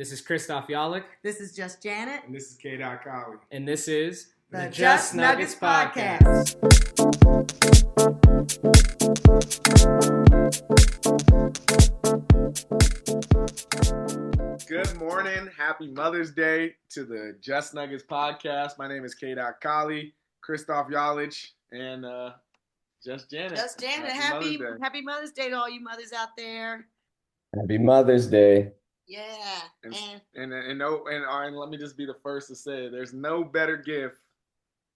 This is Christoph Yalik. This is Just Janet. And this is K. Collie. And this is the Just Nuggets Podcast. Good morning. Happy Mother's Day to the Just Nuggets Podcast. My name is K. Collie, Christoph Yalik, and Just Janet. Just Janet. Happy Mother's Day to all you mothers out there. Happy Mother's Day. Yeah. And let me just be the first to say, there's no better gift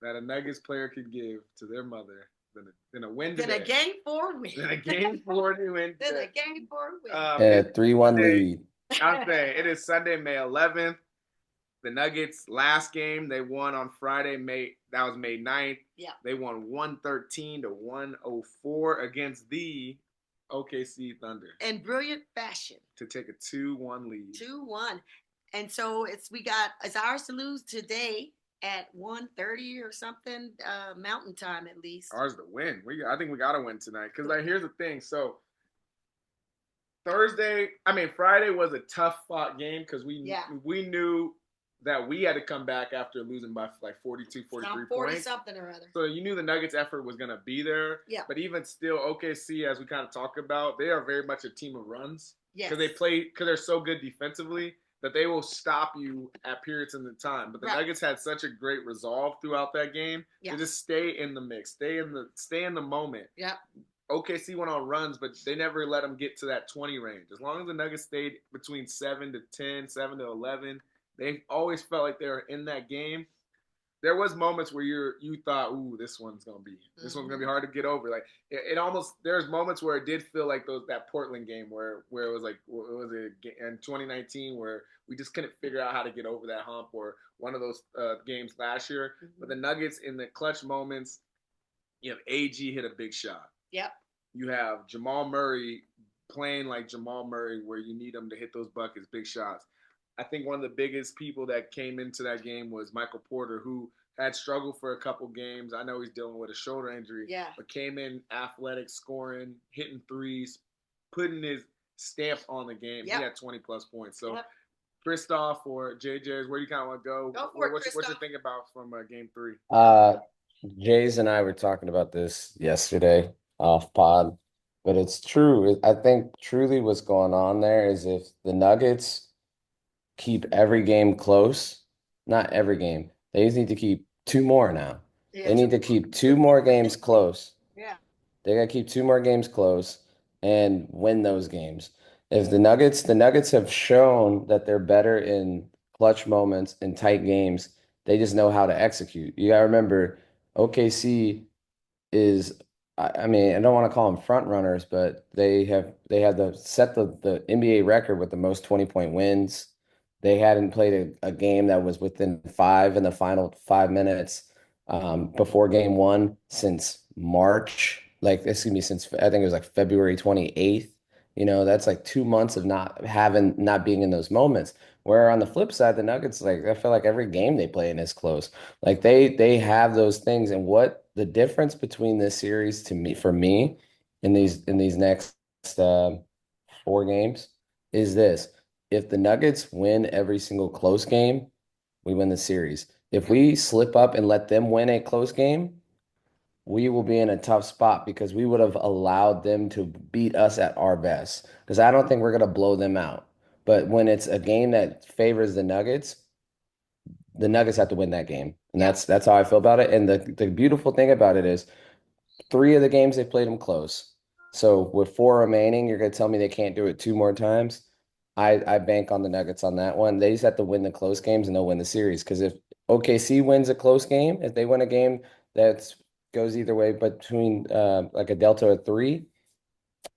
that a Nuggets player could give to their mother than a win today. Than a Game 4 win. Than a Game 4 win. Than a Game 4 win. 3-1 lead. I'll say it is Sunday, May 11th. The Nuggets last game they won on Friday, May 9th. Yeah. They won 113-104 against the OKC Thunder. In brilliant fashion. To take a 2-1 lead. 2-1. And so it's ours to lose today at 1:30 or something, Mountain Time at least. Ours to win. I think we got to win tonight. Because here's the thing. So Friday was a tough fought game because we knew that we had to come back after losing by like 42, 43 points. Something or other. So you knew the Nuggets effort was going to be there. Yeah. But even still, OKC, as we kind of talk about, they are very much a team of runs. Yes. Because they're so good defensively that they will stop you at periods in the time. But the Nuggets had such a great resolve throughout that game to just stay in the mix, stay in the moment. Yeah. OKC went on runs, but they never let them get to that 20 range. As long as the Nuggets stayed between 7 to 10, 7 to 11, they always felt like they were in that game. There was moments where you thought, ooh, this one's gonna be hard to get over. Like there's moments where it did feel like that Portland game where it was like in 2019 where we just couldn't figure out how to get over that hump, or one of those games last year. Mm-hmm. But the Nuggets in the clutch moments, you have AG hit a big shot. Yep. You have Jamal Murray playing like Jamal Murray, where you need him to hit those buckets, big shots. I think one of the biggest people that came into that game was Michael Porter, who had struggled for a couple games. I know he's dealing with a shoulder injury, but came in athletic, scoring, hitting threes, putting his stamp on the game. Yep. He had 20-plus points. So, Christoph or JJ's, where do you kind of want to go? Go for it, What's your thing about from Game 3? Jays and I were talking about this yesterday off pod, but it's true. I think truly what's going on there is if the Nuggets keep every game close, not every game, they just need to keep 2 more now. Yeah, they need to keep 2 more games close. Yeah. They got to keep 2 more games close and win those games. If the Nuggets have shown that they're better in clutch moments and tight games. They just know how to execute. You got to remember, OKC is, I mean, I don't want to call them front runners, but they have set the NBA record with the most 20-point wins. They hadn't played a game that was within 5 in the final 5 minutes before Game 1 since March. Since I think it was like February 28th. You know, that's like 2 months of not being in those moments. Where on the flip side, the Nuggets, I feel like every game they play in is close. Like they have those things. And what the difference between this series for me in these next 4 games is this. If the Nuggets win every single close game, we win the series. If we slip up and let them win a close game, we will be in a tough spot because we would have allowed them to beat us at our best. Because I don't think we're going to blow them out. But when it's a game that favors the Nuggets have to win that game. And that's how I feel about it. And the beautiful thing about it is 3 of the games they played them close. So with 4 remaining, you're going to tell me they can't do it 2 more times? I bank on the Nuggets on that one. They just have to win the close games and they'll win the series. Because if OKC wins a close game, if they win a game that goes either way between like a delta of 3,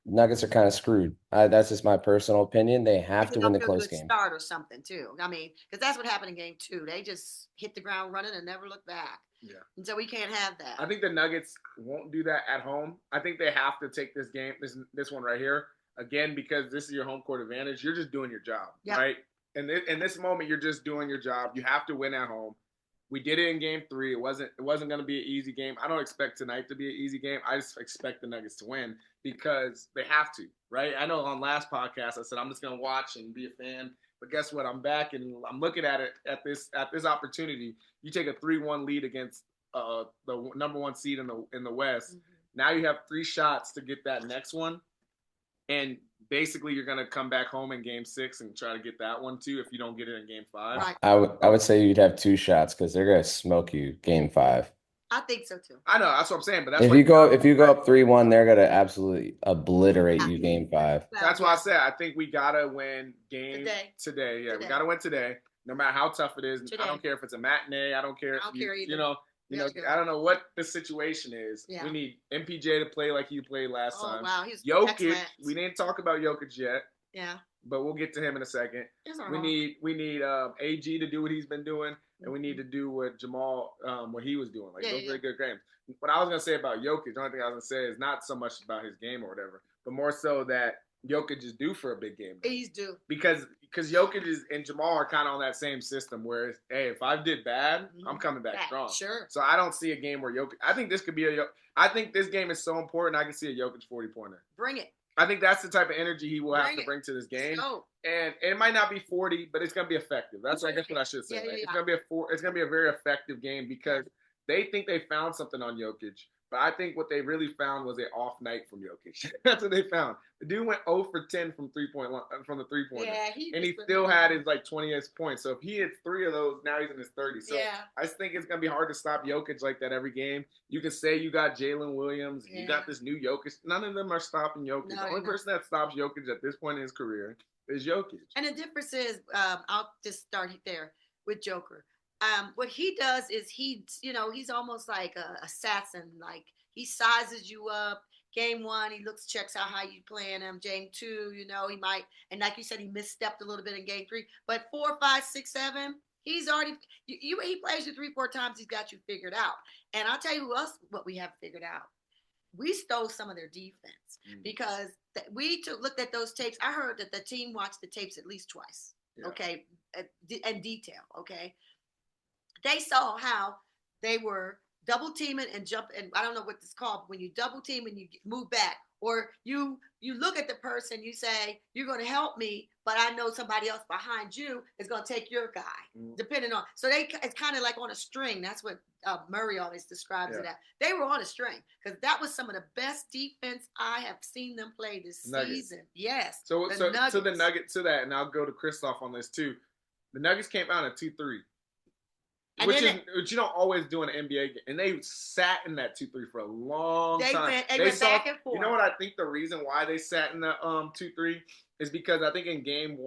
Nuggets are kind of screwed. That's just my personal opinion. They have to win the close game. Start or something too. I mean, because that's what happened in Game 2. They just hit the ground running and never looked back. Yeah. And so we can't have that. I think the Nuggets won't do that at home. I think they have to take this game, this one right here, again, because this is your home court advantage. You're just doing your job, right? And in this moment, you're just doing your job. You have to win at home. We did it in Game 3. It wasn't going to be an easy game. I don't expect tonight to be an easy game. I just expect the Nuggets to win because they have to, right? I know on last podcast I said I'm just going to watch and be a fan But guess what? I'm back and I'm looking at it at this opportunity. You take a 3-1 lead against the number 1 seed in the West. Mhm. Now you have 3 shots to get that next one, and basically you're gonna come back home in Game 6 and try to get that one too if you don't get it in Game 5. Right. I would say you'd have 2 shots because they're gonna smoke you game 5. I think so too. I know that's what I'm saying, but that's If why you go up 3-1, they're gonna absolutely obliterate you game 5. That's why I said I think we gotta win game Today. Yeah, we Today. gotta win today, no matter how tough it is. Today. I don't care if it's a matinee. I don't care. I don't care either. You know, That's good. I don't know what the situation is. Yeah. We need MPJ to play like he played last time. Wow, he's Jokic. excellent. We didn't talk about Jokic yet, Yeah. but we'll get to him in a second. It's all We right. need AG to do what he's been doing, and we need to do what Jamal what he was doing. Like those really good games. What I was gonna say about Jokic, the only thing I was gonna say is not so much about his game or whatever, but more so that Jokic is due for a big game. He's due. Because Jokic and Jamal are kind of on that same system where, hey, if I did bad, I'm coming back strong. Sure. So I don't see a game where Jokic. I think this could be I think this game is so important. I can see a Jokic 40-pointer. Bring it. I think that's the type of energy he will have to bring to this game. And it might not be 40, but it's gonna be effective. That's I guess what I should say. Yeah. It's gonna be a very effective game because they think they found something on Jokic. But I think what they really found was an off night from Jokic. That's what they found. The dude went 0 for 10 from the 3-pointer. Yeah, he still had his 20th points. So if he hits 3 of those, now he's in his 30s. So I just think it's gonna be hard to stop Jokic like that every game. You can say you got Jalen Williams, you got this new Jokic. None of them are stopping Jokic. The only person that stops Jokic at this point in his career is Jokic. And the difference is, I'll just start there with Joker. What he does is he's almost like a assassin. Like he sizes you up. Game 1, he checks out how you playing him. Game 2, he might, and like you said, he misstepped a little bit in game 3. But 4, 5, 6, 7, he's already. He plays you 3-4 times. He's got you figured out. And I'll tell you what we have figured out. We stole some of their defense because we looked at those tapes. I heard that the team watched the tapes at least twice. Yeah. Okay, in detail. Okay. They saw how they were double teaming and jump, and I don't know what it's called, but when you double team and you move back, or you look at the person, you say, you're going to help me, but I know somebody else behind you is going to take your guy, depending on. So it's kind of like on a string. That's what Murray always describes it as. They were on a string because that was some of the best defense I have seen them play this season. Yes. So the Nuggets to that, and I'll go to Christoph on this too. The Nuggets came out at 2-3. Which you don't always do in an NBA game. And they sat in that 2-3 for a long time. They went back and forth. You know what I think the reason why they sat in the 2-3 is because I think in game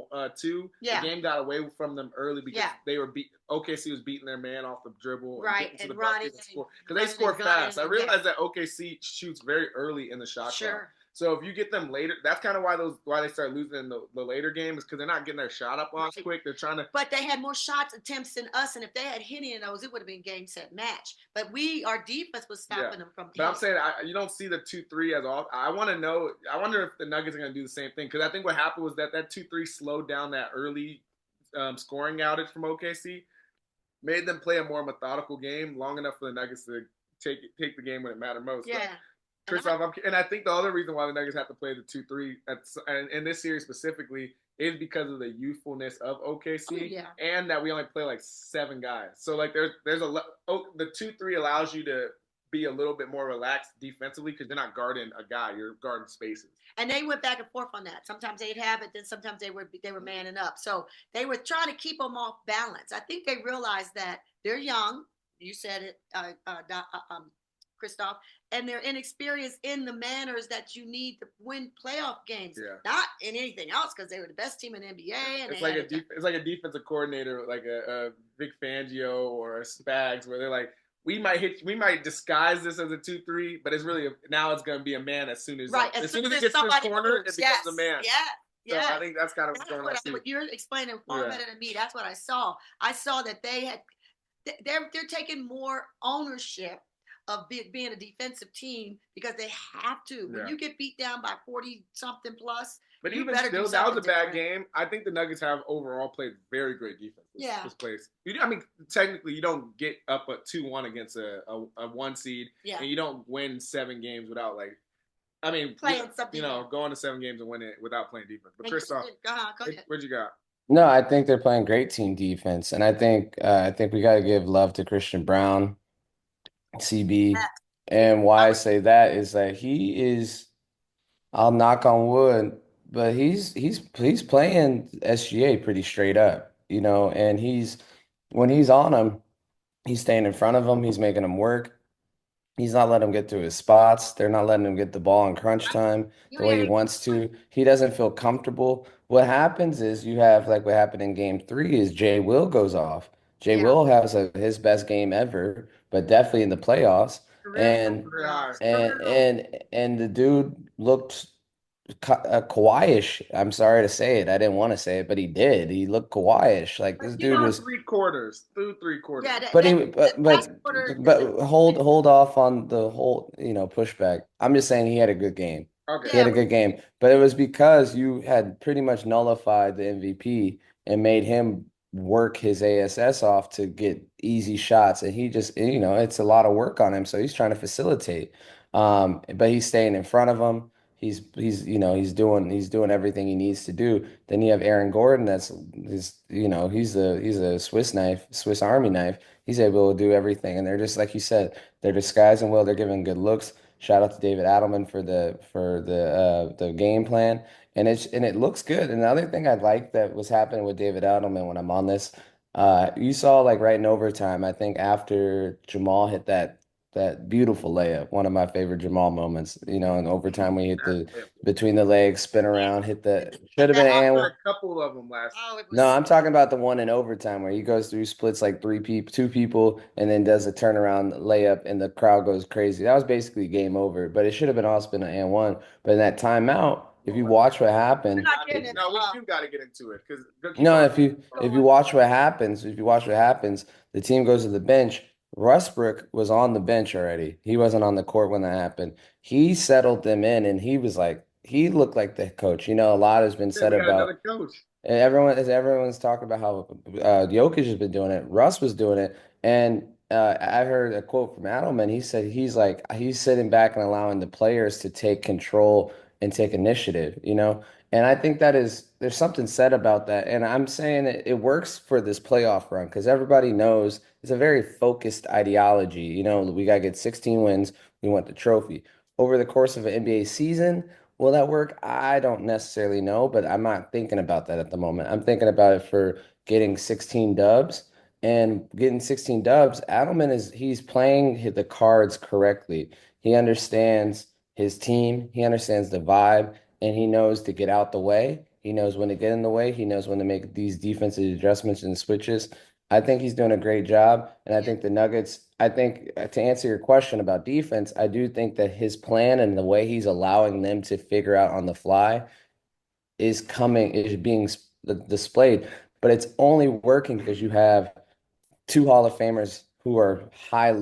2, the game got away from them early because they were OKC was beating their man off the dribble. Right, and Ronnie. Because they score fast. I realize that OKC shoots very early in the shot clock. So if you get them later, that's kind of why they start losing in the later games because they're not getting their shot up off quick. They're trying to. But they had more shots attempts than us, and if they had hit any of those, it would have been game set match. But our defense was stopping them from. But I'm saying you don't see the 2-3 as often. I want to know. I wonder if the Nuggets are going to do the same thing because I think what happened was that 2-3 slowed down that early scoring outage from OKC, made them play a more methodical game long enough for the Nuggets to take the game when it mattered most. Yeah. So, Christoph, and I think the other reason why the Nuggets have to play the 2-3 in this series specifically is because of the youthfulness of OKC and that we only play like 7 guys. So like the 2-3 allows you to be a little bit more relaxed defensively because you're not guarding a guy, you're guarding spaces. And they went back and forth on that. Sometimes they'd have it, then sometimes they were manning up. So they were trying to keep them off balance. I think they realized that they're young. You said it, Christoph, and they're inexperienced in the manners that you need to win playoff games, not in anything else because they were the best team in the NBA. And it's like a defensive coordinator, like a Vic Fangio or a Spags, where they're like, we might disguise this as a 2-3, but it's really now it's going to be a man as soon as as soon as it gets to this corner, it becomes a man. So I think that's kind of what's going on. What you're explaining far better than me. That's what I saw. I saw that they're taking more ownership of being a defensive team because they have to. When you get beat down by 40-something plus, but even still, that was a bad game. I think the Nuggets have overall played very great defense this place. I mean, technically, you don't get up at 2-1 against a 1 seed, and you don't win 7 games without playing something. Going to 7 games and winning it without playing defense. But Christoph, go ahead. What'd you got? No, I think they're playing great team defense, and I think we got to give love to Christian Brown, CB, Yeah, and why I say that is that he is. I'll knock on wood, but he's playing SGA pretty straight up, and he's when he's on him, he's staying in front of him, he's making him work. He's not letting him get to his spots. They're not letting him get the ball in crunch time you the way he ain't wants to. He doesn't feel comfortable. What happens is you have like what happened in game three is Jay Will goes off. Jay yeah, Will has his best game ever, but definitely in the playoffs. career And Yeah. and the dude looked Kawhi-ish. I'm sorry to say it. I didn't want to say it, but he did. He looked Kawhi-ish. Like this dude Through was. three quarters. Through three quarters. Yeah, that, But that he, the but last but quarter is but hold off on the whole, pushback. I'm just saying he had a good game. Okay. He had yeah, a good game, but it was because you had pretty much nullified the MVP and made him work his ASS off to get easy shots, and he just, it's a lot of work on him, so he's trying to facilitate. But he's staying in front of him. He's doing everything he needs to do. Then you have Aaron Gordon. He's a Swiss Army knife. He's able to do everything, and they're just like you said, they're disguising well. They're giving good looks. Shout out to David Adelman for the game plan, and it looks good. And the other thing I like that was happening with David Adelman when I'm on this, you saw like right in overtime. I think after Jamal hit that beautiful layup, one of my favorite Jamal moments. In overtime we hit the between the legs, spin around, hit the should have been an that, I've and had one. a couple of them last. oh, it No, was I'm talking about the one in overtime where he goes through, splits like two people, and then does a turnaround layup, and the crowd goes crazy. That was basically game over, but it should have been also been an and one. But in that timeout, if you watch what we're happened, not getting it. No, we do got to get into it because keep no, on. if you watch what happens, the team goes to the bench. Westbrook was on the bench already. He wasn't on the court when that happened. He settled them in, and he looked like the coach. A lot has been Yeah, said we got another about. coach. And everyone's talking about how Jokic has been doing it. Russ was doing it, and I heard a quote from Adelman. He said he's sitting back and allowing the players to take control and take initiative. And I think there's something said about that. And I'm saying it works for this playoff run because everybody knows it's a very focused ideology. We got to get 16 wins. We want the trophy over the course of an NBA season. Will that work? I don't necessarily know, but I'm not thinking about that at the moment. I'm thinking about it for getting 16 dubs and getting 16 dubs. He's playing the cards correctly. He understands his team, he understands the vibe, and he knows to get out the way. He knows when to get in the way. He knows when to make these defensive adjustments and switches. I think he's doing a great job. And I think the Nuggets, I think to answer your question about defense, I do think that his plan and the way he's allowing them to figure out on the fly is being displayed. But it's only working because you have two Hall of Famers who are high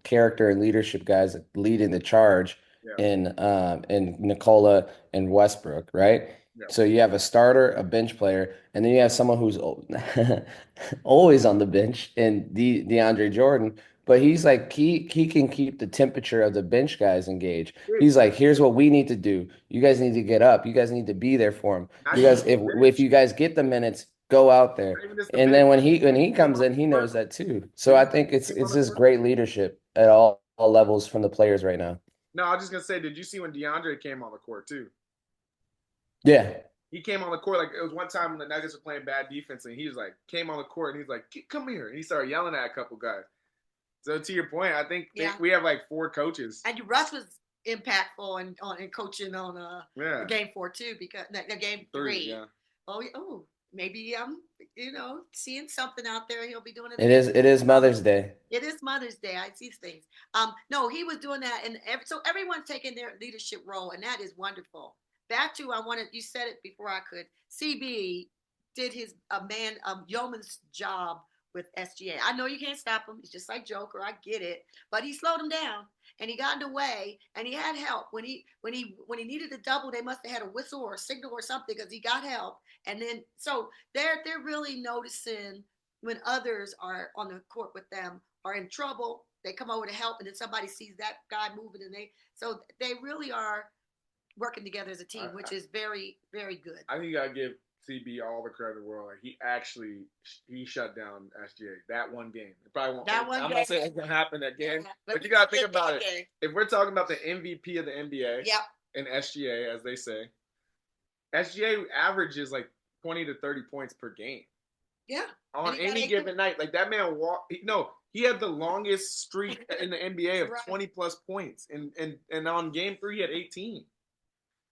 character and leadership guys leading the charge Yeah, in Nikola and Westbrook, right? yeah. So you have a starter, a bench player, and then you have someone who's always on the bench in DeAndre Jordan. But he's like he can keep the temperature of the bench guys engaged. He's like, here's what we need to do. You guys need to get up. You guys need to be there for him. Not You even guys, the if bench. you guys get the minutes, go out there. Not even just the And bench. then when he comes in, he knows that too. So I think it's just great leadership at all levels from the players right now. No, I was just gonna say, did you see when DeAndre came on the court too? Yeah. He came on the court like it was one time when the Nuggets were playing bad defense, and he was like came on the court and he's like, "Come here," and he started yelling at a couple guys. So to your point, I think Yeah. we have like 4 coaches. And Russ was impactful and coaching on Yeah, game 4 too because the game 3. Yeah. Oh, maybe I'm seeing something out there. He'll be doing it. It is Mother's Day. It is Mother's Day. I see things. No, he was doing that, and so everyone's taking their leadership role, and that is wonderful. Back to you said it before I could. CB did his yeoman's job with SGA. I know you can't stop him. He's just like Joker. I get it, but he slowed him down, and he got in the way, and he had help when he needed a double. They must have had a whistle or a signal or something because he got help, and then so they're really noticing when others are on the court with them are in trouble. They come over to help, and then somebody sees that guy moving, and they really are working together as a team, which is very, very good. I think you gotta give CB all the credit in the world. Like he shut down SGA that one game. It probably won't. That one I'm game. not saying it's gonna happen again, Yeah, but you gotta think about it. game. If we're talking about the MVP of the NBA, Yep. and SGA, as they say, SGA averages like 20 to 30 points per game. Yeah. On any given night. Like that man he had the longest streak in the NBA of 20 plus points. And on game 3 he had 18.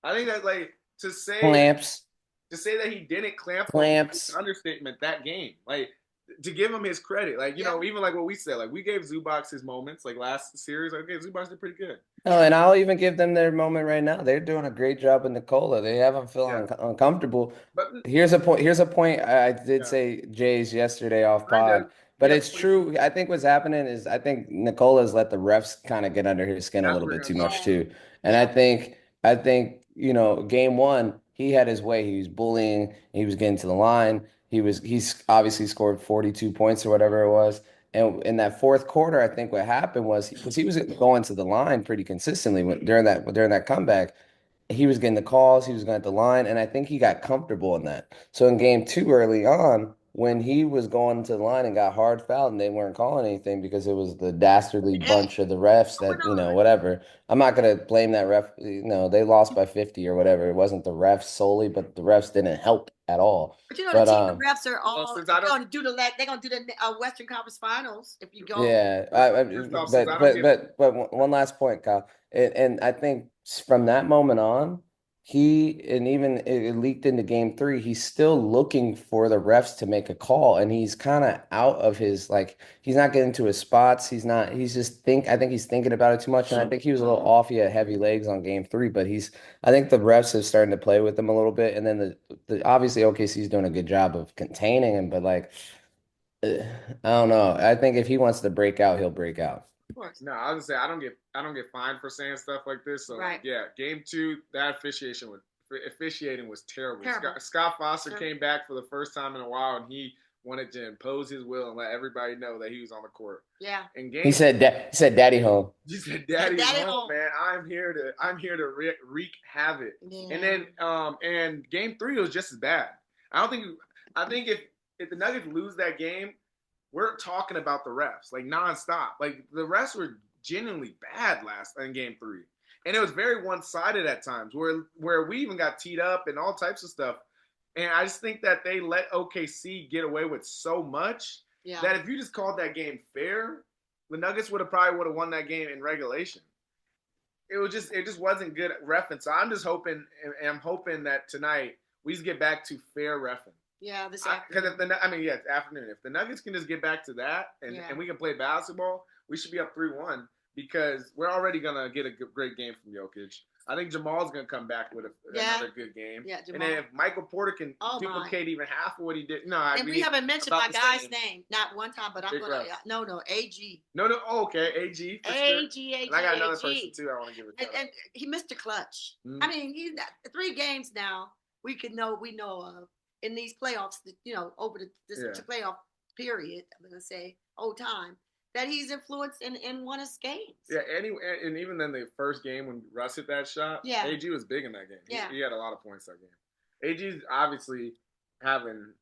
I think that like to say that he didn't clamps an understatement that game. Like to give him his credit. Like, you know, even like what we said, like we gave Zubac his moments, like last series. Okay, Zubac did pretty good. Oh, and I'll even give them their moment right now. They're doing a great job in Nikola. They haven't felt uncomfortable. But here's a point. I did say Jays yesterday off pod, but it's true. I think what's happening is I think Nikola's let the refs kind of get under his skin a little bit too much too. And I think you know, game 1 he had his way. He was bullying. He was getting to the line. He's obviously scored 42 points or whatever it was. And in that fourth quarter, I think what happened was because he was going to the line pretty consistently during that comeback, he was getting the calls, he was going at the line, and I think he got comfortable in that. So in game 2 early on, when he was going to the line and got hard fouled and they weren't calling anything because it was the dastardly bunch of the refs that, you know, whatever. I'm not going to blame that ref. You know, they lost by 50 or whatever. It wasn't the refs solely, but the refs didn't help at all. But you know, the refs are all they're going to do the Western Conference Finals if you go. Yeah, but one last point, Kyle, and I think from that moment on, even it leaked into game 3, he's still looking for the refs to make a call, and he's kind of out of his he's not getting to his spots. I think he's thinking about it too much, and I think he was a little off. He had heavy legs on game 3, but I think the refs have started to play with him a little bit, and then obviously OKC is doing a good job of containing him, but I don't know. I think if he wants to break out, he'll break out. Of course. No, I was gonna say I don't get fined for saying stuff like this. So yeah, game 2, that officiating was terrible. Scott Foster came back for the first time in a while, and he wanted to impose his will and let everybody know that he was on the court. Yeah. And he said, "Daddy home." He said, "Daddy home, man. I'm here to wreak havoc." Yeah. And then and game 3 was just as bad. I think if the Nuggets lose that game, we're talking about the refs like nonstop. Like the refs were genuinely bad in game 3, and it was very one-sided at times where we even got teed up and all types of stuff. And I just think that they let OKC get away with so much that if you just called that game fair, the Nuggets would have won that game in regulation. It just wasn't good reffing. So I'm just hoping, and I'm hoping that tonight we just get back to fair reffing. Yeah, this afternoon. Because it's afternoon. If the Nuggets can just get back to that and we can play basketball, we should be up 3-1 because we're already gonna get a great game from Jokic. I think Jamal's gonna come back with another good game. Yeah, Jamal. And then if Michael Porter can duplicate even half of what he did, we haven't mentioned my guy's name not one time, but I'm gonna AG. No, okay, AG. AG. And I got another person too. I want to give it to. And he Mr. Clutch. I mean, he's 3 games now. We know of. In these playoffs, over this playoff period, I'm going to say, time, that he's influenced and won his games. Yeah, and even then the first game when Russ hit that shot, AG was big in that game. He had a lot of points that game. AG's obviously having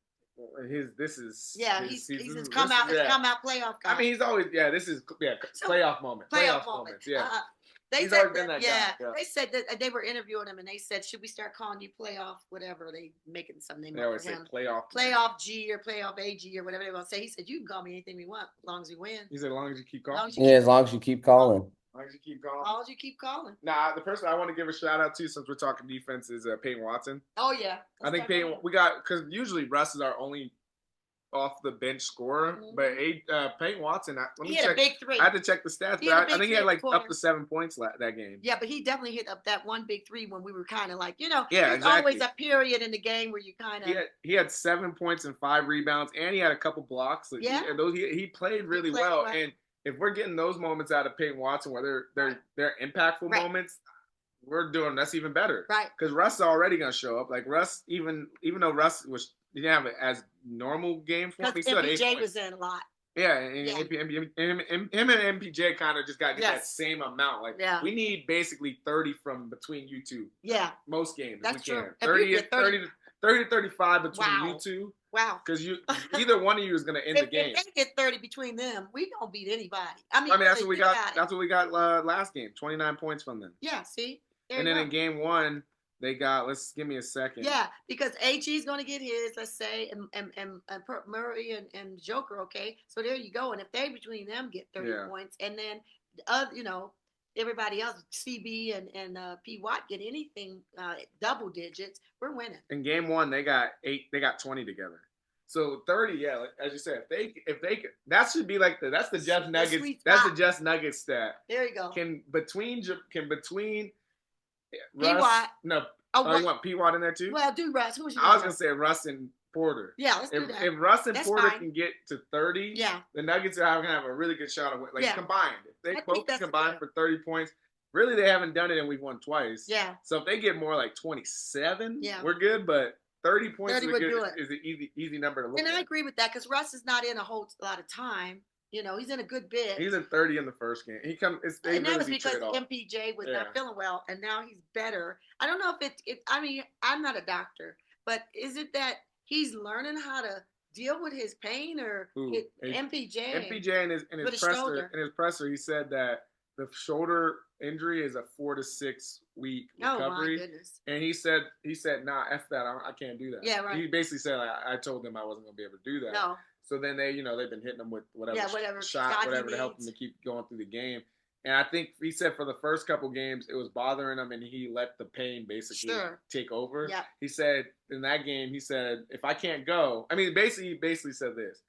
he's come out playoff guy. I mean, he's always playoff moment. Playoff moments. Yeah. They said that, they said that they were interviewing him and they said, should we start calling you playoff whatever? They making some name up for him. Playoff G or playoff AG or whatever they want to say. He said, you can call me anything we want as long as we win. He said, as long as you keep calling. As long as you keep calling. As you keep calling. Nah, the person I want to give a shout out to since we're talking defense is Peyton Watson. Oh yeah. I think Peyton, because usually Russ is our only off the bench scorer, but Peyton Watson. He had a big 3. I had to check the stats, but I think he had up to 7 points that game. Yeah, but he definitely hit up that one big 3 when we were kind of like, there's always a period in the game where you kind of. He had 7 points and 5 rebounds, and he had a couple blocks. He played really well. And if we're getting those moments out of Peyton Watson, where they're impactful moments, that's even better. Right. Because Russ is already gonna show up. Like Russ, even though Russ didn't have it as normal game for him. He still had 8 points. was in a lot. Yeah, and him and MPJ kind of just got to get that same amount. Like we need basically 30 from between you two. Yeah, most games. That's we true. Can. 30 30 to 35 between you Wow. two. Wow. Because either one of you is going to end the game. If they get 30 between them, we don't beat anybody. I mean, That's what we think got. about it. That's what we got last game. 29 points from them. Yeah, see? There And you then go. in game one, they got. Give me a second. Yeah, because AG is going to get his, let's say, and Murray and Joker, okay? So there you go. And if they between them get 30 points, and then everybody else, CB and P. Watt get anything double digits, we're winning. In game one, they got 20 together. So 30, yeah, as you said, if they that should be like that's the Just Nuggets. That's the Just Nuggets stat. There you go. Can between Russ? P-Watt, no. Oh, you want P-Watt in there too? Well, do Russ. Who's your I was gonna say Russ and Porter. Yeah, let's do that. If Russ and Porter can get to 30, yeah, the Nuggets are gonna have a really good shot of combined. If they both combine for 30 points, really they haven't done it and we've won twice. Yeah. So if they get more like 27, yeah, we're good. But 30 points 30 is an easy number to look at. And at. I agree with that because Russ is not in a whole lot of time. You know, he's in a good bit. He's in 30 in the first game. And that was because MPJ was not feeling well, and now he's better. I don't know if I mean, I'm not a doctor, but is it that he's learning how to deal with his pain, or MPJ? MPJ in his presser, he said that the shoulder injury is a 4 to 6 week recovery. Oh my goodness! And he said, nah, F that, I can't do that. Yeah, right. He basically said, I told them I wasn't gonna be able to do that. No. So then they've been hitting him with whatever shot, whatever to help him to keep going through the game. And I think he said for the first couple games it was bothering him, and he let the pain basically take over. Yeah. He said in that game, if I can't go, I mean, he basically said this: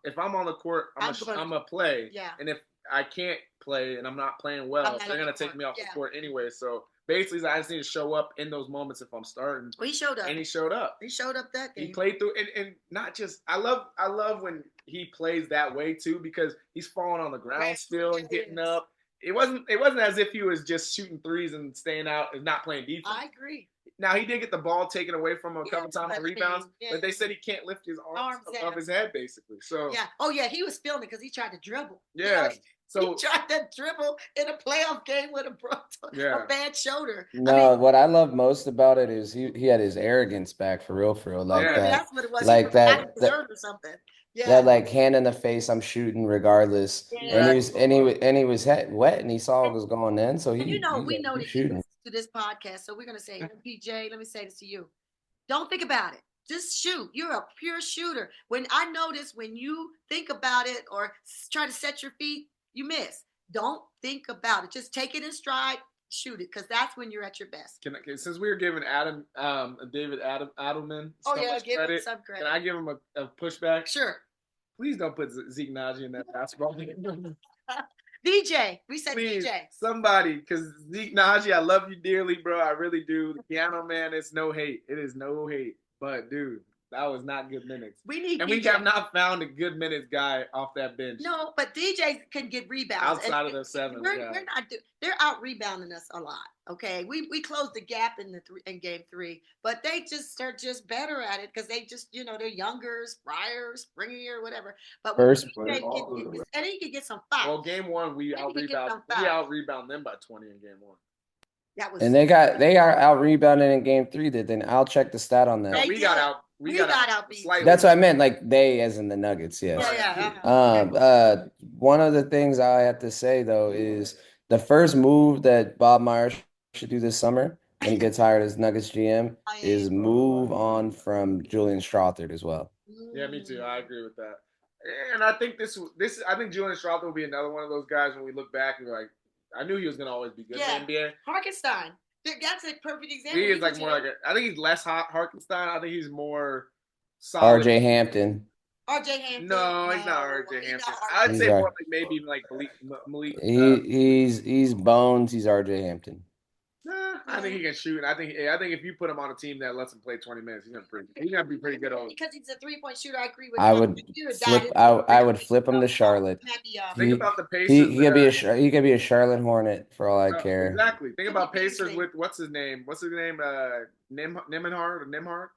if I'm on the court, I'm gonna play. Yeah. And if I can't play and I'm not playing well, they're gonna take me off the court anyway. So basically, I just need to show up in those moments if I'm starting. Well, he showed up. And he showed up. He showed up that game. He played through, and not just. I love when he plays that way too, because he's falling on the ground still and getting up. It wasn't as if he was just shooting threes and staying out and not playing defense. I agree. Now he did get the ball taken away from him a couple times on rebounds, but they said he can't lift his arms above his head, basically. So yeah. Oh yeah, he was feeling it because he tried to dribble. Yeah. So he tried to dribble in a playoff game with a bad shoulder. No, what I love most about it is he had his arrogance back for real, like that. That's what it was. Like that or something. Yeah. That like hand in the face, I'm shooting regardless. Yeah. And he was wet and he saw it was going in. So we know that shooting to this podcast. So we're gonna say, PJ, let me say this to you. Don't think about it. Just shoot. You're a pure shooter. When I notice when you think about it or try to set your feet, you miss. Don't think about it. Just take it in stride, shoot it, because that's when you're at your best. Since we were giving David Adelman credit, some credit, can I give him a pushback? Sure. Please don't put Zeke Naji in that basketball game. DJ, we said Please, DJ. Somebody, because Zeke Naji, I love you dearly, bro. I really do. The Piano Man, it's no hate. It is no hate. But dude, that was not good minutes. We we have not found a good minutes guy off that bench. No, but DJ can get rebounds outside of the seven. We're not. They're out rebounding us a lot. Okay, we closed the gap in game 3, but they are just better at it because they just they're younger, springier, whatever. But first and he could get some fouls. Well, game 1 we out rebound them by 20 in game 1. And they are out rebounding in game 3. Then I'll check the stat on that. No, we got out. We got out slightly. That's what I meant, like they as in the Nuggets. Yes. Yeah. One of the things I have to say though is the first move that Bob Myers should do this summer when he gets hired as Nuggets GM is move on from Julian Strawther as well. Yeah, me too. I agree with that. And I think I think Julian Strawther will be another one of those guys when we look back and be like, I knew he was gonna always be good in the NBA. Harkenstein. That's a perfect example. He is like more like I think he's less Harkenstein. I think he's more solid. RJ Hampton. RJ Hampton. No, he's not RJ Hampton. I'd say more like maybe even like Malik. He's bones. He's RJ Hampton. I think he can shoot. I think if you put him on a team that lets him play 20 minutes, he's gonna be pretty good. Because he's a 3-point shooter. I agree with. I would flip him to Charlotte. Think about the Pacers. He could be a Charlotte Hornet for all I care. Exactly. Think about Pacers with what's his name? What's his name? Nimhard.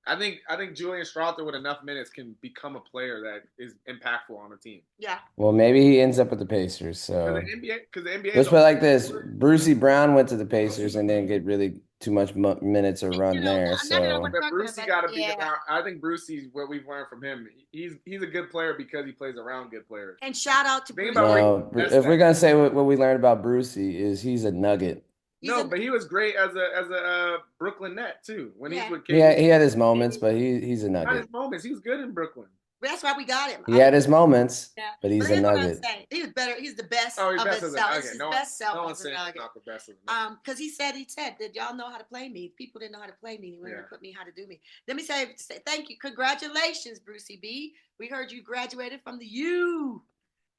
I think Julian Strawther with enough minutes can become a player that is impactful on a team. Yeah. Well, maybe he ends up with the Pacers. So Because the NBA, let's put it like this: Brucey Brown went to the Pacers and didn't get really too much minutes or run there. Not that I So would but work with Brucey him, got to but be yeah. around. I think Brucey's what we've learned from him. He's a good player because he plays around good players. And shout out to Think Bruce. about no, if we're gonna say what we learned about Brucey is he's a nugget. But he was great as a Brooklyn Net too. When he's with KD. Yeah, he had his moments, but he's a Not nugget. his moments. He was good in Brooklyn. That's why we got him. He had his moments, Yeah. but he's a here's what I'm nugget. saying. He was better. He's the best Oh, he's of best as a himself. nugget. It's his No best self one as a said nugget. not the best as a nugget. Because he said that y'all know how to play me. People didn't know how to play me. He wanted to put me how to do me. Let me say thank you. Congratulations, Brucey B. We heard you graduated from the U.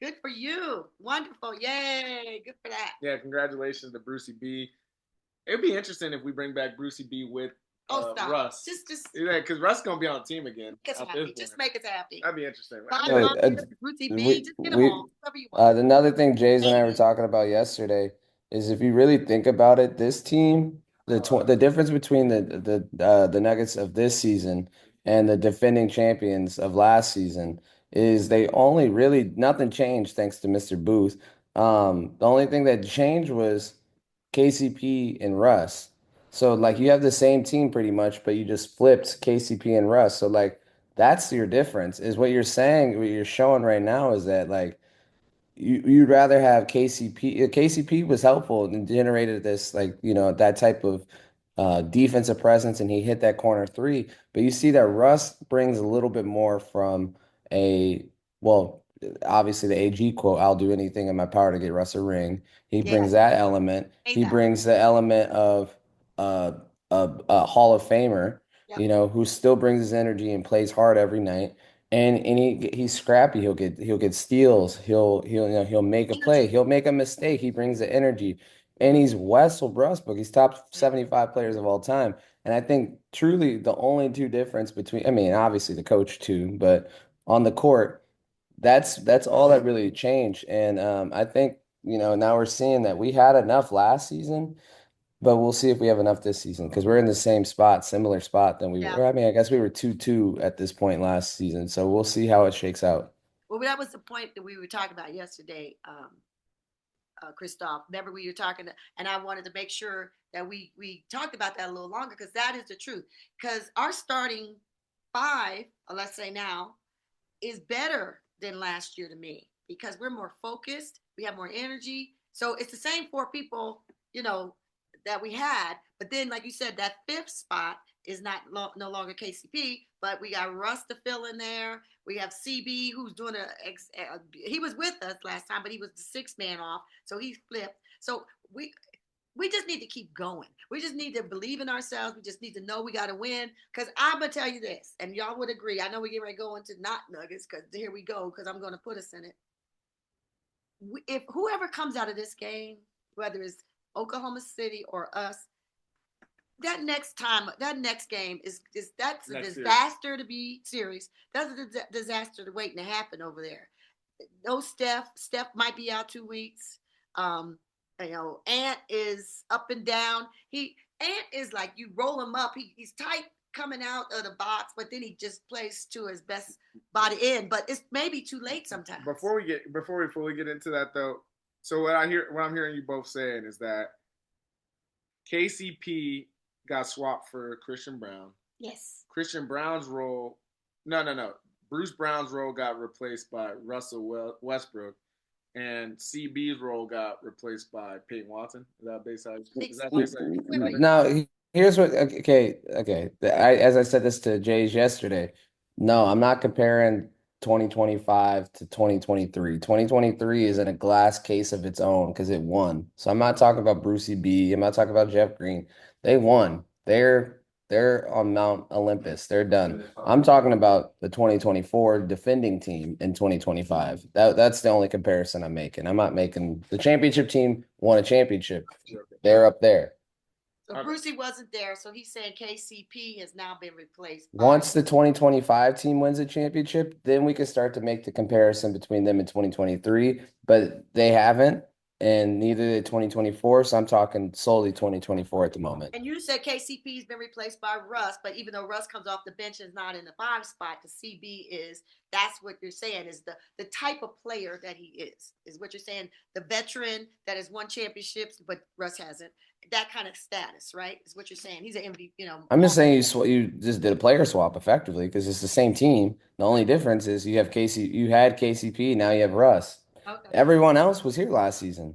Good for you. Wonderful. Yay. Good for that. Yeah, congratulations to Brucey B. It'd be interesting if we bring back Brucey B with Stop. Russ. Just because Russ gonna be on the team again. make us happy. Just make us happy. That'd be interesting. Brucey B. Just get them all. Whoever you want. Another thing Jays and I were talking about yesterday is if you really think about it, this team, the difference between the Nuggets of this season and the defending champions of last season is they only really nothing changed thanks to Mr. Booth. The only thing that changed was KCP and Russ. So like you have the same team pretty much, but you just flipped KCP and Russ. So like that's your difference is what you're saying, what you're showing right now is that like you'd rather have KCP. KCP was helpful and generated this like, that type of defensive presence and he hit that corner three. But you see that Russ brings a little bit more from well, obviously the AG quote, I'll do anything in my power to get Russ a ring. He brings that element. He brings the element of a Hall of Famer, who still brings his energy and plays hard every night. And he's scrappy. He'll get steals. He'll make a play. He'll make a mistake. He brings the energy. And he's Wessel Westbrook. He's top 75 players of all time. And I think truly the only two difference between, I mean, obviously the coach too, but on the court, that's all that really changed. And I think, now we're seeing that we had enough last season, but we'll see if we have enough this season because we're in the same spot, similar spot than we were. I mean, I guess we were 2-2 at this point last season. So we'll see how it shakes out. Well, that was the point that we were talking about yesterday, Christoph. Remember we were talking, and I wanted to make sure that we talked about that a little longer because that is the truth. Because our starting five, let's say now, is better than last year to me because we're more focused, we have more energy. So it's the same four people, that we had, but then like you said, that fifth spot is no longer KCP, but we got Russ to fill in there. We have CB who's doing he was with us last time, but he was the sixth man off, so he flipped. So we just need to keep going. We just need to believe in ourselves. We just need to know we got to win. Because I'm gonna tell you this, and y'all would agree. I know we get ready to go into not Nuggets, because here we go. Because I'm gonna put us in it. If whoever comes out of this game, whether it's Oklahoma City or us, that next game that's a disaster to be serious. That's a disaster waiting to happen over there. No Steph might be out 2 weeks. Ant is up and down. Ant is like you roll him up. He's tight coming out of the box, but then he just plays to his best body in. But it's maybe too late sometimes. Before we fully get into that though, so what I'm hearing you both saying is that KCP got swapped for Christian Brown. Yes. Christian Brown's role, no. Bruce Brown's role got replaced by Russell Westbrook, and CB's role got replaced by Peyton Watson. Is that basically? Now, here's what. Okay. As I said this to Jays yesterday. No, I'm not comparing 2025 to 2023. 2023 is in a glass case of its own because it won. So I'm not talking about Brucey B. I'm not talking about Jeff Green. They won. They're on Mount Olympus. They're done. I'm talking about the 2024 defending team in 2025. That's the only comparison I'm making. I'm not making the championship team won a championship. They're up there. So Brucey wasn't there, so he's saying KCP has now been replaced. Once the 2025 team wins a championship, then we can start to make the comparison between them and 2023, but they haven't. and neither did 2024. So I'm talking solely 2024 at the moment. And you said KCP's been replaced by Russ, but even though Russ comes off the bench and is not in the 5 spot, the CB is. That's what you're saying is the type of player that he is what you're saying. The veteran that has won championships, but Russ hasn't. That kind of status, right? Is what you're saying. He's an MVP. I'm just saying you just did a player swap effectively because it's the same team. The only difference is you had KCP, now you have Russ. Okay. Everyone else was here last season.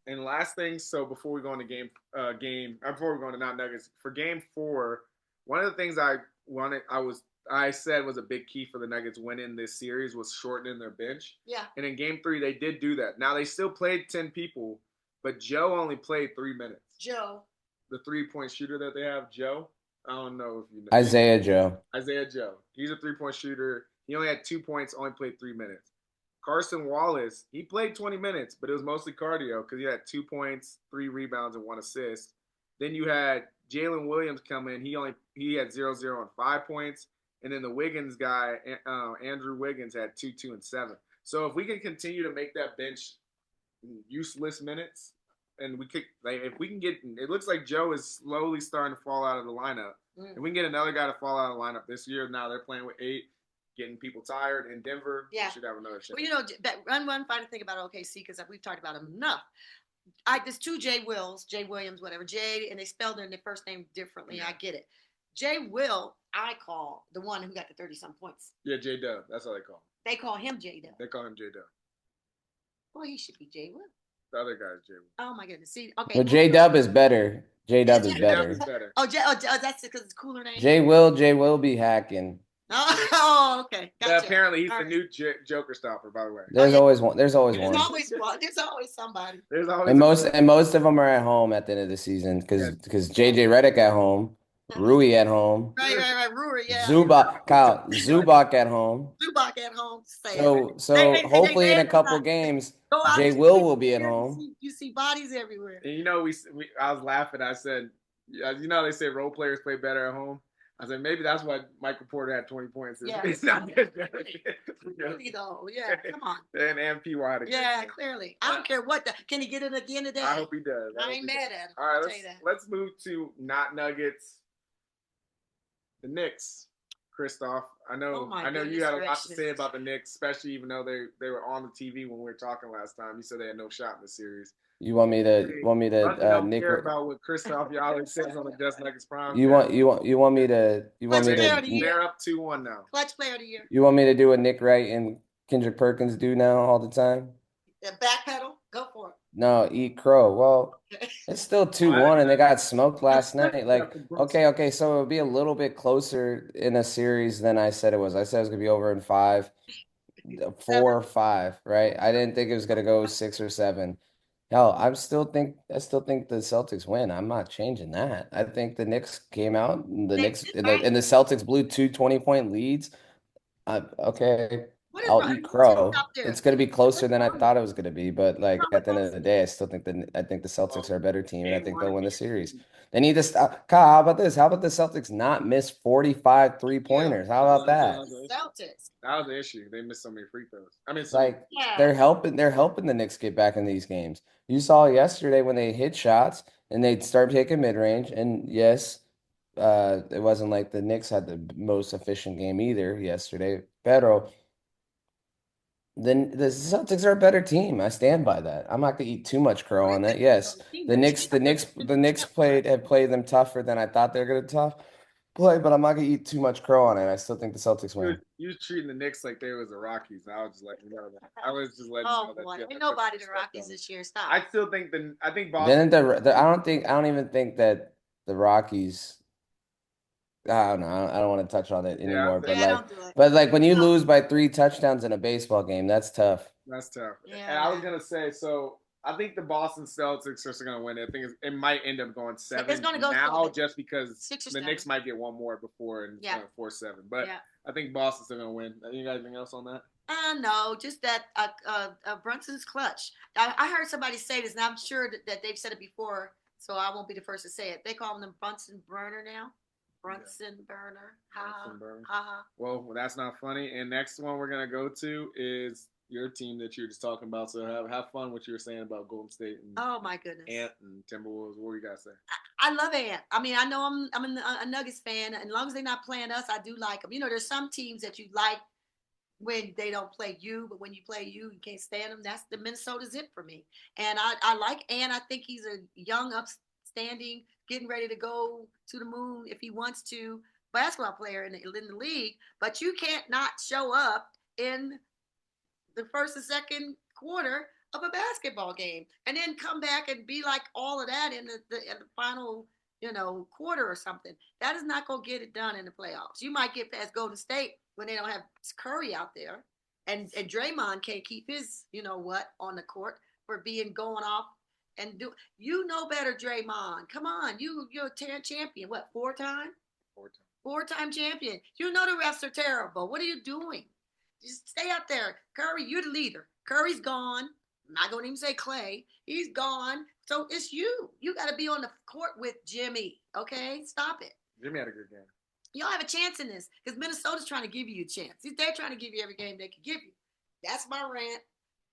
And last thing, so before we go into before we go into not Nuggets, for Game 4, one of the things I said was a big key for the Nuggets winning this series was shortening their bench. Yeah. And in Game 3, they did do that. Now they still played 10 people, but Joe only played 3 minutes. Joe. The 3-point shooter that they have, Joe. I don't know if you know. Isaiah Joe. He's a 3-point shooter. He only had 2 points, only played 3 minutes. Carson Wallace, he played 20 minutes, but it was mostly cardio because he had 2 points, 3 rebounds, and 1 assist. Then you had Jalen Williams come in. He had 0-0 and 5 points. And then the Wiggins guy, Andrew Wiggins, had 2, 2, and 7. So if we can continue to make that bench useless minutes, and if we can get, it looks like Joe is slowly starting to fall out of the lineup. If we can get another guy to fall out of the lineup this year, now they're playing with 8. Getting people tired in Denver, we should have another chance. Well, that one final thing about OKC, because we've talked about him enough. There's 2 Jay Williams, whatever. Jay, and they spelled their first name differently. Yeah. I get it. Jay Will, I call the one who got the 30-some points. Yeah, J Dub. That's how they call him. They call him J Dub. They call him J Dub. Well, he should be Jay Will. The other guy is J Will. Oh, my goodness. See, okay. Well, J Dub is better. J Dub is better. Oh, that's because it's a cooler name. J Will be hacking. Oh, okay. Gotcha. Yeah, apparently he's the new Joker stopper, by the way. There's always one. There's always somebody. And most of them are at home at the end of the season because JJ Redick at home, Rui at home. Right. Rui, yeah. Zubac at home. Zubac at home. So hopefully in a couple games, Jay will be at home. You see bodies everywhere. And I was laughing. I said, they say role players play better at home. I said, maybe that's why Michael Porter had 20 points. Yeah. It's not good. Really, though. Yeah, come on. And PY had a Yeah, clearly. I don't care what. Can he get it again today? I hope he does. I ain't mad at him. All right, let's move to not Nuggets. The Knicks, Christoph. I know you had a lot to say about the Knicks, especially even though they were on the TV when we were talking last time. You said they had no shot in the series. You want me to Nick care about what Christoph Yali says on the Just Nuggets Prime? You want me to they're up 2-1 now. Clutch player of the year. You want me to do what Nick Wright and Kendrick Perkins do now all the time? The backpedal, go for it. No, eat crow. Well, it's still 2-1 and they got smoked last night. Like, okay, so it would be a little bit closer in a series than I said it was. I said it was gonna be over in 5, 4 or 5, right? I didn't think it was gonna go 6 or 7. Hell, I still think the Celtics win. I'm not changing that. I think the Knicks came out and the Celtics blew 2 20-point leads. Okay, I'll eat crow. It's going to be closer than I thought it was going to be, but like at the end of the day, I still think the Celtics are a better team, and I think they'll win the series. They need to stop. Kyle, how about this? How about the Celtics not miss 45 3-pointers? How about that? Celtics. That was the issue. They missed so many free throws. I mean, they're helping the Knicks get back in these games. You saw yesterday when they hit shots and they'd start taking mid-range, and yes, it wasn't like the Knicks had the most efficient game either yesterday. Pero then the Celtics are a better team. I stand by that. I'm not gonna eat too much crow on that. Yes, the Knicks have played them tougher than I thought they're gonna play, but I'm not gonna eat too much crow on it. I still think the Celtics win. You treating the Knicks like they was the Rockies. I was just letting you know that. I was just letting you know that. Ain't nobody the Rockies this year. Stop. I still think Boston. I don't even think that the Rockies. I don't know. I don't want to touch on it anymore. But when you lose by 3 touchdowns in a baseball game, that's tough. That's tough. Yeah. And I was gonna say, so I think the Boston Celtics are going to win it. I think it might end up going 7 it's gonna go now, just because the 7. Knicks might get one more before and 4-7. But I think Boston's going to win. You got anything else on that? No, just that Brunson's clutch. I heard somebody say this, and I'm sure that they've said it before, so I won't be the first to say it. They call him the Brunson burner now. Brunson burner. Ha ha. Well, that's not funny. And next one we're going to go to is your team that you were just talking about. So have fun what you were saying about Golden State and Oh my goodness. Ant and Timberwolves. What do you guys say? I love Ant. I mean, I know I'm a Nuggets fan, and as long as they're not playing us, I do like them. You know, there's some teams that you like when they don't play you, but when you play you can't stand them. That's the Minnesota's it for me. And I like Ant. I think he's a young, upstanding, getting ready to go to the moon if he wants to, basketball player in the league. But you can't not show up in the first and second quarter of a basketball game and then come back and be like all of that in the final, quarter or something. That is not going to get it done in the playoffs. You might get past Golden State when they don't have Curry out there, and Draymond can't keep his, on the court for going off and do. Better, Draymond. Come on, you're a champion. What, four-time? Four-time champion. The refs are terrible. What are you doing? Just stay out there. Curry, you're the leader. Curry's gone. I'm not going to even say Clay. He's gone. So it's you. You got to be on the court with Jimmy. Okay? Stop it. Jimmy had a good game. You don't have a chance in this because Minnesota's trying to give you a chance. They're trying to give you every game they can give you. That's my rant.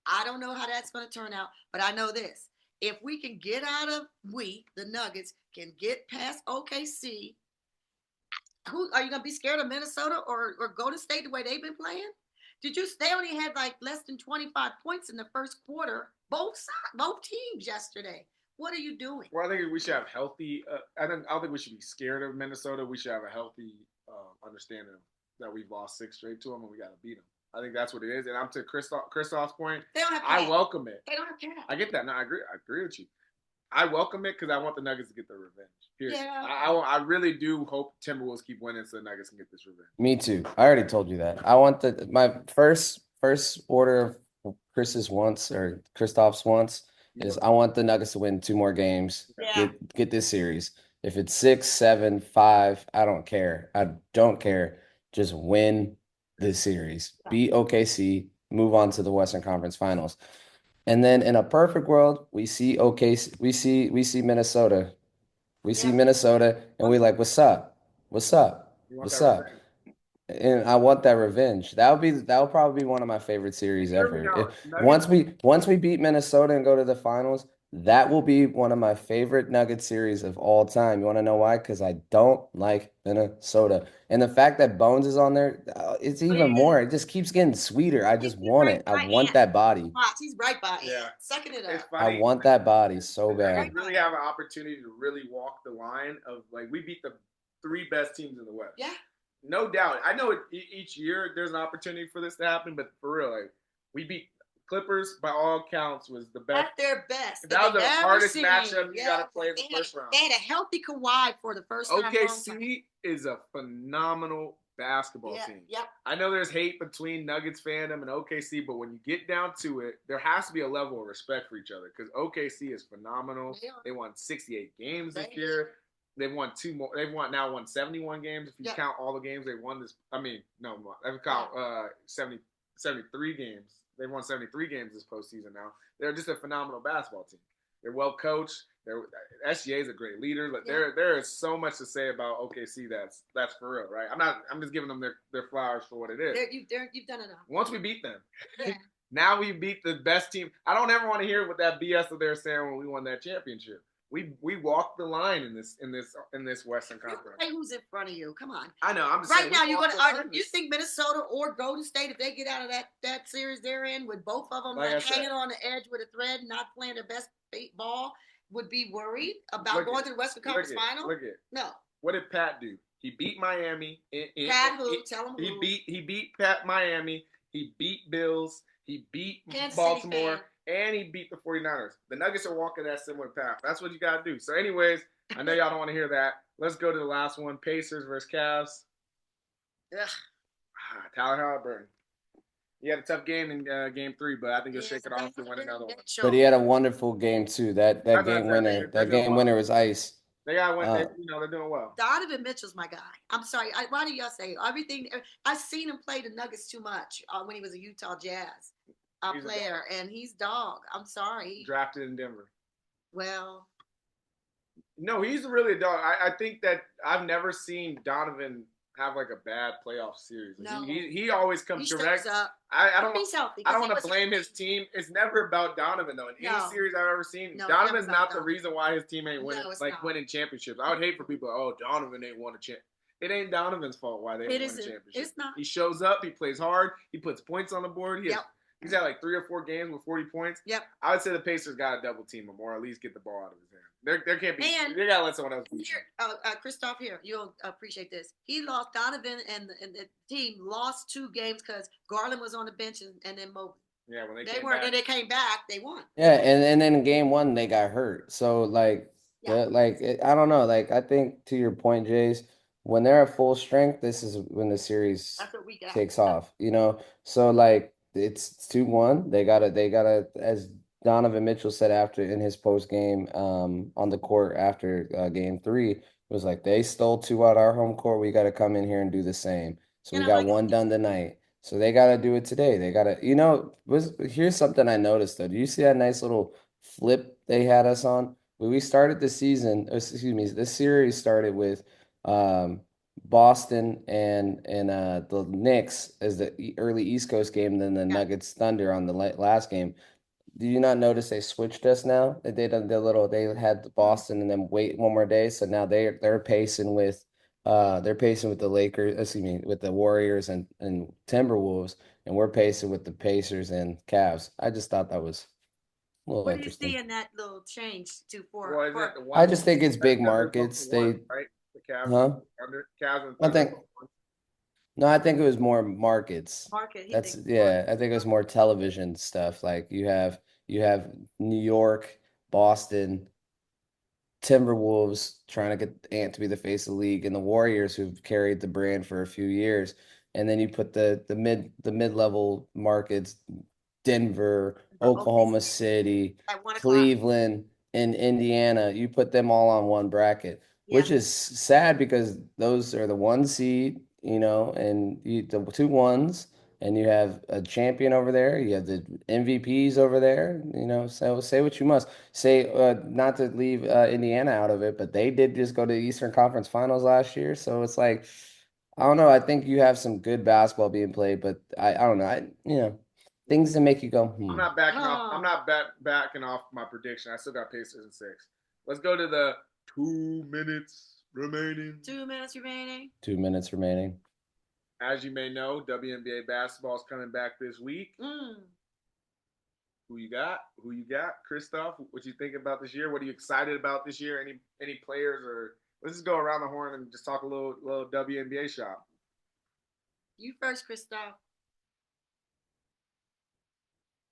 I don't know how that's going to turn out, but I know this. If we can get out of the Nuggets, can get past OKC, who are you going to be scared of, Minnesota or Golden State the way they've been playing? They only had like less than 25 points in the first quarter, both teams yesterday. What are you doing? Well, I think we should have healthy. I don't think we should be scared of Minnesota. We should have a healthy understanding that we've lost 6 straight to them and we got to beat them. I think that's what it is. And I'm to Christoph's point. They don't have I welcome it. They don't have cap. I get that. No, I agree with you. I welcome it because I want the Nuggets to get their revenge. Period. Yeah. I really do hope Timberwolves keep winning so the Nuggets can get this revenge. Me too. I already told you that. I want my first order of Chris's wants or Christoph's wants is I want the Nuggets to win 2 more games. Yeah. Get this series. If it's 6, 7, 5, I don't care. I don't care. Just win this series. Beat OKC. Move on to the Western Conference Finals. And then in a perfect world, we see OKC. We see Minnesota. We see Minnesota, and we're like, "What's up? What's up? What's up?" And I want that revenge. That would probably be one of my favorite series ever. Once we beat Minnesota and go to the finals, that will be one of my favorite Nugget series of all time. You want to know why? Because I don't like Minnesota. And the fact that Bones is on there, it's even more. It just keeps getting sweeter. I just want it. I want that body. He's right by it. Yeah. Sucking it up. I want that body so bad. We really have an opportunity to really walk the line of, like, we beat the 3 best teams in the West. Yeah. No doubt. I know each year there's an opportunity for this to happen, but for real, like, we beat Clippers by all counts was the best. At their best. That was the hardest matchup you got to play in the first round. They had a healthy Kawhi for the first time. OKC is a phenomenal basketball team. Yep. I know there's hate between Nuggets fandom and OKC, but when you get down to it, there has to be a level of respect for each other because OKC is phenomenal. They won 68 games this year. They've won 2 more. They've won 71 games if you count all the games they won this. I mean, no, I count 73 games. They've won 73 games this postseason now. They're just a phenomenal basketball team. They're well coached. SGA is a great leader. There is so much to say about OKC that's for real, right? I'm just giving them their flowers for what it is. You've done enough. Once we beat them, now we beat the best team. I don't ever want to hear what that BS that they're saying when we won that championship. We walked the line in this Western Conference. Hey, who's in front of you? Come on. I know. I'm just right saying, now. You're going to. You think Minnesota or Golden State, if they get out of that series they're in, with both of them hanging on the edge with a thread, not playing their best ball, would be worried about going to the Western Conference Final? No. What did Pat do? He beat Miami. Pat who? Tell him who. He beat Pat Miami. He beat Bills. He beat Kansas Baltimore. And he beat the 49ers. The Nuggets are walking that similar path. That's what you got to do. So anyways, I know y'all don't want to hear that. Let's go to the last one. Pacers versus Cavs. Tyler Halliburton. He had a tough game in game 3, but I think he'll shake it off and win another one. But he had a wonderful game too. That game winner. That game winner was ice. They got they're doing well. Donovan Mitchell's my guy. I'm sorry. Why do y'all say everything? I've seen him play the Nuggets too much when he was a Utah Jazz. Player, and he's dog. I'm sorry. Drafted in Denver. Well. No, he's really a dog. I think that I've never seen Donovan have like a bad playoff series. No. He always comes He correct. steps up. I don't He's healthy. I don't 'cause he want to was blame healthy. his team. It's never about Donovan though. In any No. series I've ever seen, No, Donovan's never not about the Donovan. reason why his team ain't winning No, it's like not. winning championships. I would hate for people. Oh, Donovan ain't won a champ. It ain't Donovan's fault why they It ain't won a isn't. championship. It's not. He shows up. He plays hard. He puts points on the board. Yep. He's had like 3 or 4 games with 40 points. Yep. I would say the Pacers got to double team him or at least get the ball out of his hand. There can't be. And They gotta let someone else beat you. Here, Christoph, here, you'll appreciate this. He lost Donovan, and the team lost 2 games because Garland was on the bench and then Mobley. Yeah, when They weren't. And they came back. They won. Yeah, and then in game 1 they got hurt. So like, Yeah. I don't know. Like I think to your point, Jace, when they're at full strength, this is when the series That's what we got. takes off. So like it's 2-1. They gotta, as Donovan Mitchell said after in his post game on the court after game 3, it was like they stole 2 out our home court. We got to come in here and do the same. So And we I got like one done tonight. So they got to do it today. They got to, here's something I noticed though. Do you see that nice little flip they had us on? When we started the season, excuse me, this series started with Boston and the Knicks as the early East Coast game, then the Nuggets Thunder on the last game. Do you not notice they switched us now? They did they had Boston and then wait one more day. So now they're pacing with the Lakers, excuse me, with the Warriors and Timberwolves, and we're pacing with the Pacers and Cavs. I just thought that was a little What do you interesting. see in that little change to for? Well, is for it the one- I just think it's big Thunder markets. both won, They right? The Cavs, Huh? Cavs and I Thunder think both won. No, I think it was more markets. market? He That's thinks yeah, I think it was more television stuff. Like you have New York, Boston, Timberwolves trying to get Ant to be the face of the league, and the Warriors who've carried the brand for a few years. And then you put the mid-level markets, Denver, Oklahoma City, at 1 o'clock. Cleveland, and Indiana. You put them all on one bracket, which is sad because those are the 1 seed, and the 2 ones, and you have a champion over there. You have the MVPs over there. So say what you must say. Not to leave Indiana out of it, but they did just go to the Eastern Conference Finals last year. So it's like, I don't know. I think you have some good basketball being played, but I don't know. Things that make you go, I'm not backing off. Oh. I'm not backing off my prediction. I still got Pacers in 6. Let's go to the 2 minutes remaining. 2 minutes remaining. 2 minutes remaining. As you may know, WNBA basketball is coming back this week. Who you got? Christoph, what you think about this year? What are you excited about this year? Any players, or let's just go around the horn and just talk a little WNBA shop. You first, Christoph.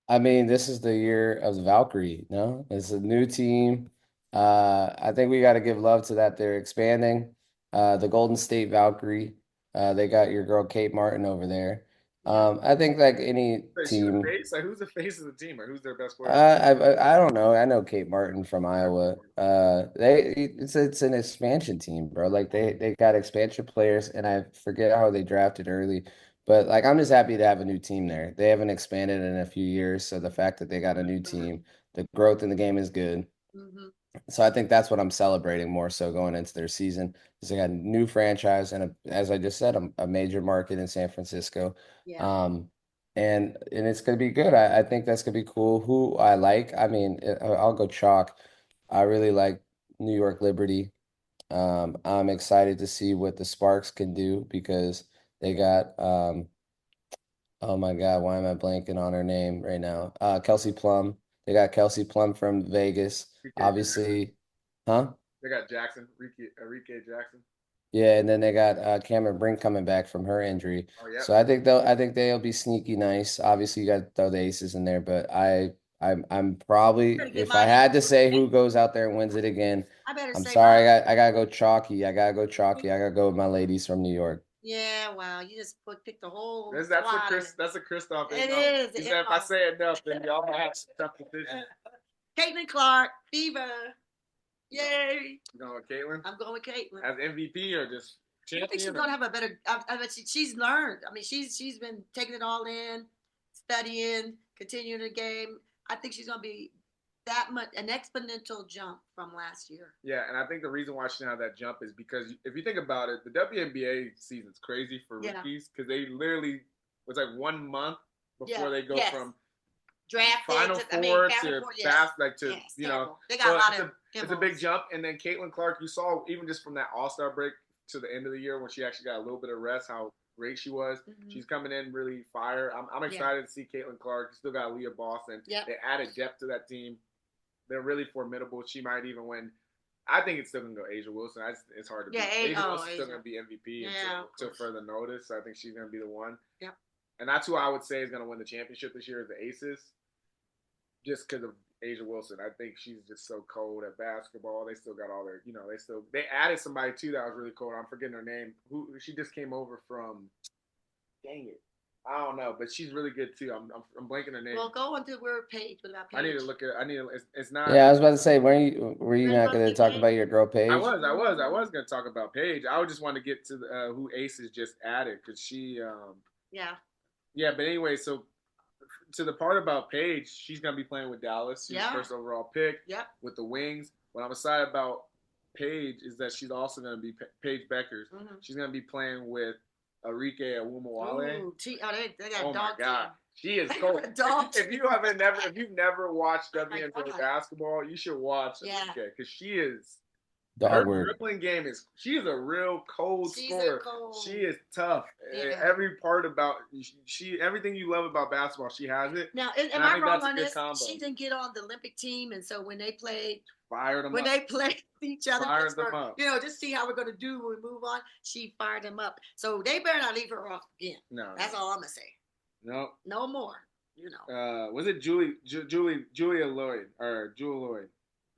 I mean, this is the year of the Valkyrie, no? It's a new team. I think we got to give love to that. They're expanding. The Golden State Valkyrie. They got your girl Kate Martin over there. I think like any team. Who's the face of the team, or who's their best player? I don't know. I know Kate Martin from Iowa. It's an expansion team, bro. Like they got expansion players, and I forget how they drafted early. But like I'm just happy to have a new team there. They haven't expanded in a few years, so the fact that they got a new team, the growth in the game is good. So I think that's what I'm celebrating more so going into their season, is they got a new franchise and as I just said, a major market in San Francisco. And it's gonna be good. I think that's gonna be cool. Who I like, I mean, I'll go chalk. I really like New York Liberty. I'm excited to see what the Sparks can do because they got oh my God, why am I blanking on her name right now? Kelsey Plum. They got Kelsey Plum from Vegas. Obviously, huh? They got Jackson, Enrique Jackson. Yeah, and then they got Cameron Brink coming back from her injury. Oh, yeah. So I think they'll be sneaky nice. Obviously, you got to throw the aces in there, but I'm probably, if I had to say who goes out there and wins it again, I'm sorry, I gotta go chalky. I gotta go with my ladies from New York. Yeah, wow, you just picked the whole. That's a Christoph. It is. He said if I say enough, then y'all might have some tough decisions. Caitlin Clark, Fever. Yay! You going with Caitlin? I'm going with Caitlin. As MVP or just champion? I think she's gonna have a better. I bet she's learned. I mean, she's been taking it all in, studying, continuing the game. I think she's gonna be that much, an exponential jump from last year. Yeah, and I think the reason why she didn't have that jump is because if you think about it, the WNBA season's crazy for Yeah. rookies because they literally was like 1 month before they go Yes. from Drafted Final to, Four Final to Four, fast, like to yes, you know. terrible. They got So a lot of it's a big jump, and then Caitlin Clark, you saw even just from that All-Star break to the end of the year when she actually got a little bit of rest, how great she was. Mhm. She's coming in really fire. I'm excited to see Caitlin Clark. You still got Leah Boston. Yep. They added depth to that team. They're really formidable. She might even win. I think it's still gonna go Asia Wilson. It's hard to beat. Asia Wilson's still gonna be MVP until further notice. So I think she's gonna be the one. Yep. And that's who I would say is gonna win the championship this year is the Aces. Just because of Asia Wilson, I think she's just so cold at basketball. They still got all their, they added somebody too that was really cold. I'm forgetting her name. Who she just came over from? Dang it, I don't know, but she's really good too. I'm blanking her name. Well, go on to where Paige. What about Paige? I need to look at. It's not. Yeah, I was about to say, were you not going to talk about your girl Paige? I was going to talk about Paige. I would just want to get to who Aces just added because she. Yeah, but anyway, so. To the part about Paige, she's going to be playing with Dallas. She's the first overall pick with the Wings. What I'm excited about Paige is that she's also going to be Paige Beckers. Mm-hmm. She's going to be playing with Arike Awumawale. Ooh, they got oh a dog my God. team. She is cold. If you've never watched WNBA basketball, you should watch Arike because she is. Her dribbling game she is a real cold scorer. She is tough. Yeah. Every part about everything you love about basketball, she has it. Now, am I wrong on this? She didn't get on the Olympic team, and so when they played, they played each other, just see how we're going to do when we move on. She fired them up, so they better not leave her off again. No, that's all I'm gonna say. No, no more. Was it Julia Lloyd or Jewel Lloyd?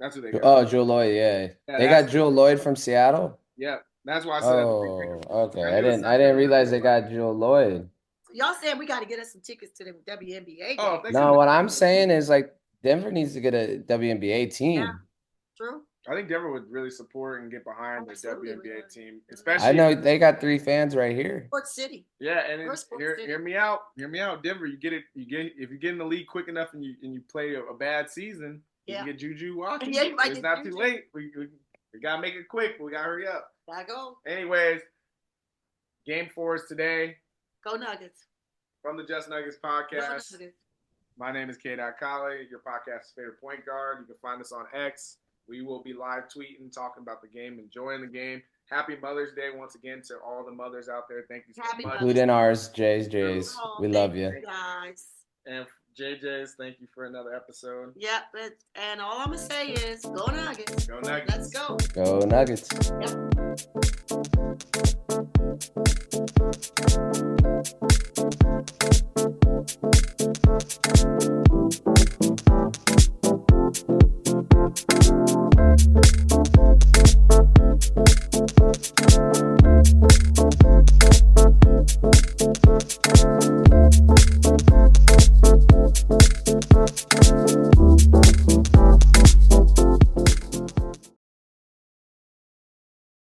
That's what they got. Oh, Jewel Lloyd, yeah. They got Jewel Lloyd from Seattle? Yeah. That's why I said okay. I didn't realize they got Jewel Lloyd. Y'all saying we got to get us some tickets to the WNBA game. No, what I'm saying is like Denver needs to get a WNBA team. Yeah. True. I think Denver would really support and get behind the WNBA team, especially. I know they got 3 fans right here. Sports City. Yeah, and hear me out. Hear me out, Denver. If you get in the league quick enough and you play a bad season. You can get Juju walking. Yeah, it's not too late. We gotta make it quick. We gotta hurry up. Gotta go. Anyways, Game 4 is today. Go Nuggets. From the Just Nuggets podcast. My name is K. Colley, your podcast's favorite point guard. You can find us on X. We will be live tweeting, talking about the game, enjoying the game. Happy Mother's Day once again to all the mothers out there. Thank you so much. Including ours, Jays. We love you. Guys. And JJ's, thank you for another episode. Yep, and all I'm going to say is go Nuggets. Go Nuggets. Let's go. Go Nuggets. Yep.